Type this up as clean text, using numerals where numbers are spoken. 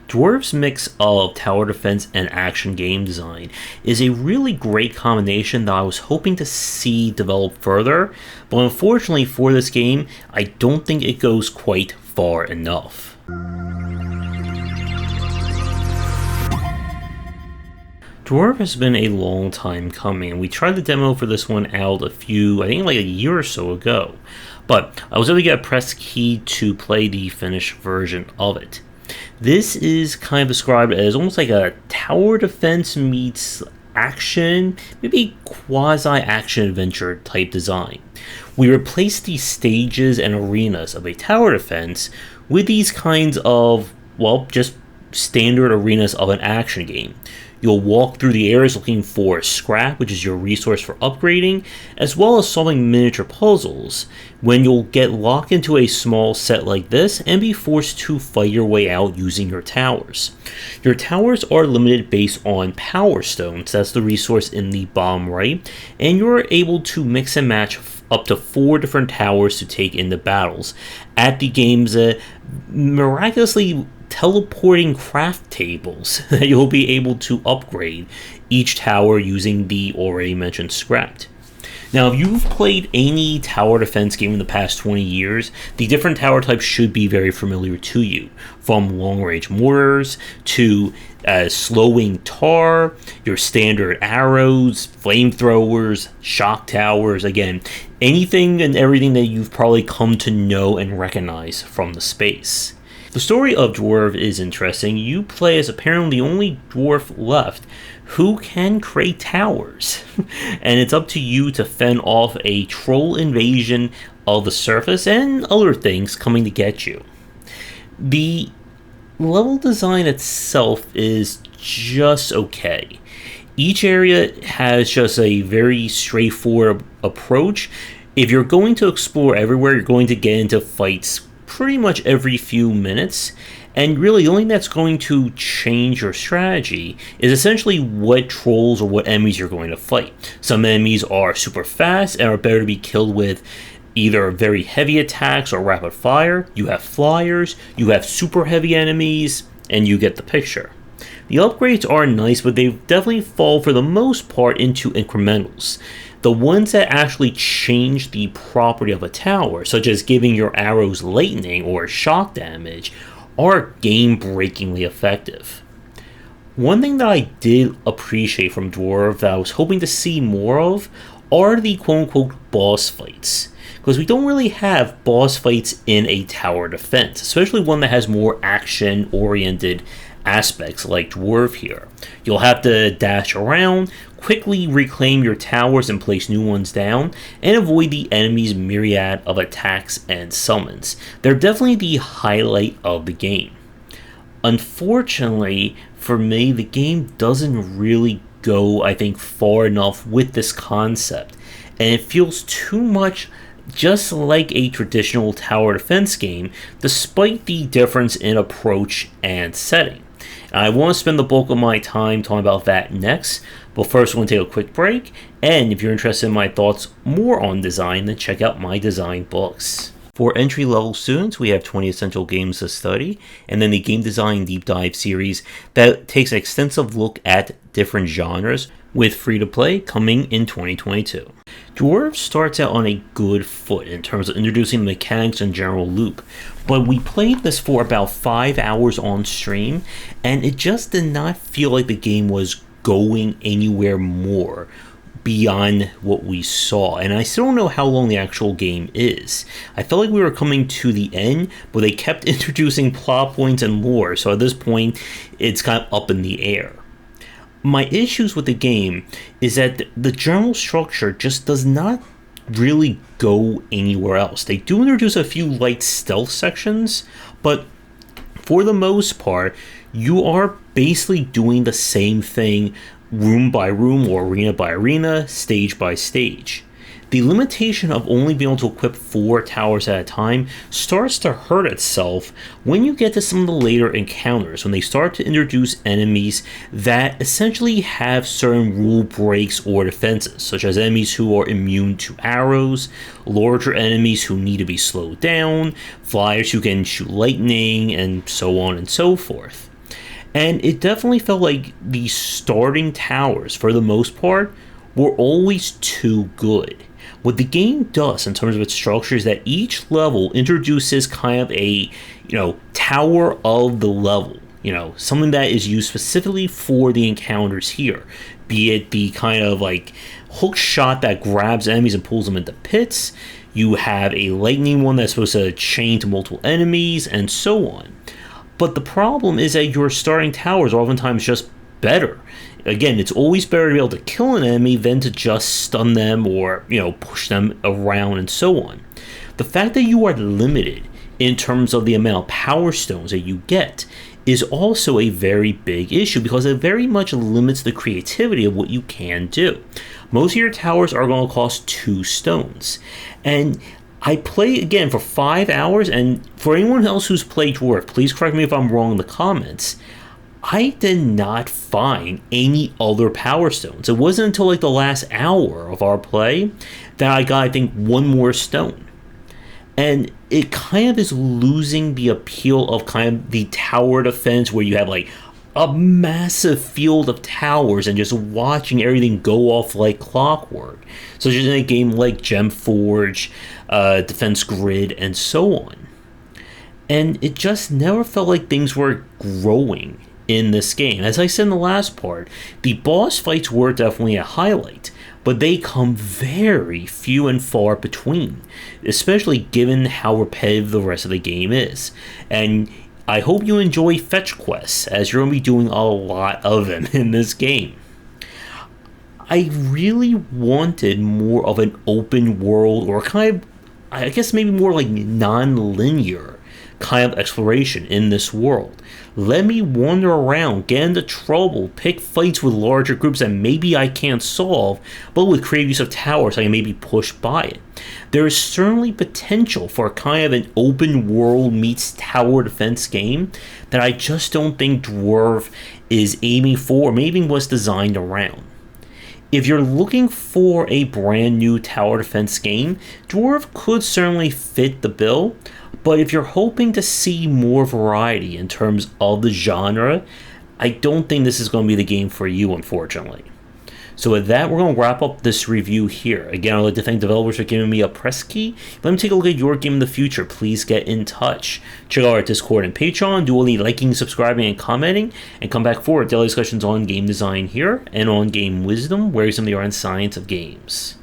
Dwerve's mix of tower defense and action game design is a really great combination that I was hoping to see develop further, but unfortunately for this game, I don't think it goes quite far enough. Dwerve has been a long time coming, and we tried the demo for this one out I think like a year or so ago, but I was able to get a press key to play the finished version of it. This is kind of described as almost like a tower defense meets action, maybe quasi-action adventure type design. We replaced the stages and arenas of a tower defense with these kinds of, well, just standard arenas of an action game. You'll walk through the areas looking for scrap, which is your resource for upgrading, as well as solving miniature puzzles, when you'll get locked into a small set like this and be forced to fight your way out using your towers. Your towers are limited based on power stones, that's the resource in the bottom right, and you're able to mix and match up to 4 different towers to take into battles at the game's miraculously teleporting craft tables that you'll be able to upgrade each tower using the already mentioned scrap. Now, if you've played any tower defense game in the past 20 years, the different tower types should be very familiar to you, from long-range mortars to slowing tar, your standard arrows, flamethrowers, shock towers, again, anything and everything that you've probably come to know and recognize from the space. The story of Dwerve is interesting. You play as apparently the only dwarf left who can create towers, and it's up to you to fend off a troll invasion of the surface and other things coming to get you. The level design itself is just okay. Each area has just a very straightforward approach. If you're going to explore everywhere, you're going to get into fights pretty much every few minutes, and really the only thing that's going to change your strategy is essentially what trolls or what enemies you're going to fight. Some enemies are super fast and are better to be killed with either very heavy attacks or rapid fire. You have flyers, you have super heavy enemies, and you get the picture. The upgrades are nice, but they definitely fall for the most part into incrementals. The ones that actually change the property of a tower, such as giving your arrows lightning or shock damage, are game-breakingly effective. One thing that I did appreciate from Dwerve that I was hoping to see more of are the quote-unquote boss fights, because we don't really have boss fights in a tower defense, especially one that has more action-oriented aspects like Dwerve here. You'll have to dash around, quickly reclaim your towers and place new ones down, and avoid the enemy's myriad of attacks and summons. They're definitely the highlight of the game. Unfortunately, for me, the game doesn't really go, I think, far enough with this concept, and it feels too much just like a traditional tower defense game, despite the difference in approach and setting. I want to spend the bulk of my time talking about that next, but first we're going to take a quick break, and if you're interested in my thoughts more on design, then check out my design books. For entry-level students, we have 20 essential games to study, and then the Game Design Deep Dive series that takes an extensive look at different genres, with free-to-play coming in 2022. Dwerve starts out on a good foot in terms of introducing the mechanics and general loop, but we played this for about 5 hours on stream, and it just did not feel like the game was going anywhere more beyond what we saw, and I still don't know how long the actual game is. I felt like we were coming to the end, but they kept introducing plot points and lore, so at this point, it's kind of up in the air. My issues with the game is that the general structure just does not really go anywhere else. They do introduce a few light stealth sections, but for the most part, you are basically doing the same thing room by room or arena by arena, stage by stage. The limitation of only being able to equip 4 towers at a time starts to hurt itself when you get to some of the later encounters, when they start to introduce enemies that essentially have certain rule breaks or defenses, such as enemies who are immune to arrows, larger enemies who need to be slowed down, flyers who can shoot lightning, and so on and so forth. And it definitely felt like the starting towers, for the most part, were always too good. What the game does in terms of its structure is that each level introduces kind of a, tower of the level. Something that is used specifically for the encounters here. Be it the kind of like hook shot that grabs enemies and pulls them into pits. You have a lightning one that's supposed to chain to multiple enemies, and so on. But the problem is that your starting towers are oftentimes just better. Again, it's always better to be able to kill an enemy than to just stun them or, push them around and so on. The fact that you are limited in terms of the amount of power stones that you get is also a very big issue because it very much limits the creativity of what you can do. Most of your towers are going to cost 2 stones. And I played again for 5 hours, and for anyone else who's played Dwerve, please correct me if I'm wrong in the comments. I did not find any other power stones. It wasn't until like the last hour of our play that I got, I think, 1 more stone. And it kind of is losing the appeal of kind of the tower defense where you have like a massive field of towers and just watching everything go off like clockwork. So just in a game like Gemforge, Defense Grid, and so on. And it just never felt like things were growing in this game. As I said in the last part, the boss fights were definitely a highlight, but they come very few and far between, especially given how repetitive the rest of the game is. And I hope you enjoy fetch quests, as you're going to be doing a lot of them in this game. I really wanted more of an open world, or kind of, I guess maybe more like non-linear kind of exploration in this world. Let me wander around, get into trouble, pick fights with larger groups that maybe I can't solve, but with creative use of towers I can maybe push by it. There is certainly potential for kind of an open world meets tower defense game that I just don't think Dwerve is aiming for, or maybe was designed around. If you're looking for a brand new tower defense game, Dwerve could certainly fit the bill, but if you're hoping to see more variety in terms of the genre, I don't think this is going to be the game for you, unfortunately. So with that, we're going to wrap up this review here. Again, I'd like to thank developers for giving me a press key. Let me take a look at your game in the future. Please get in touch. Check out our Discord and Patreon. Do all the liking, subscribing, and commenting. And come back for daily discussions on game design here and on game wisdom, where some of the art and science of games.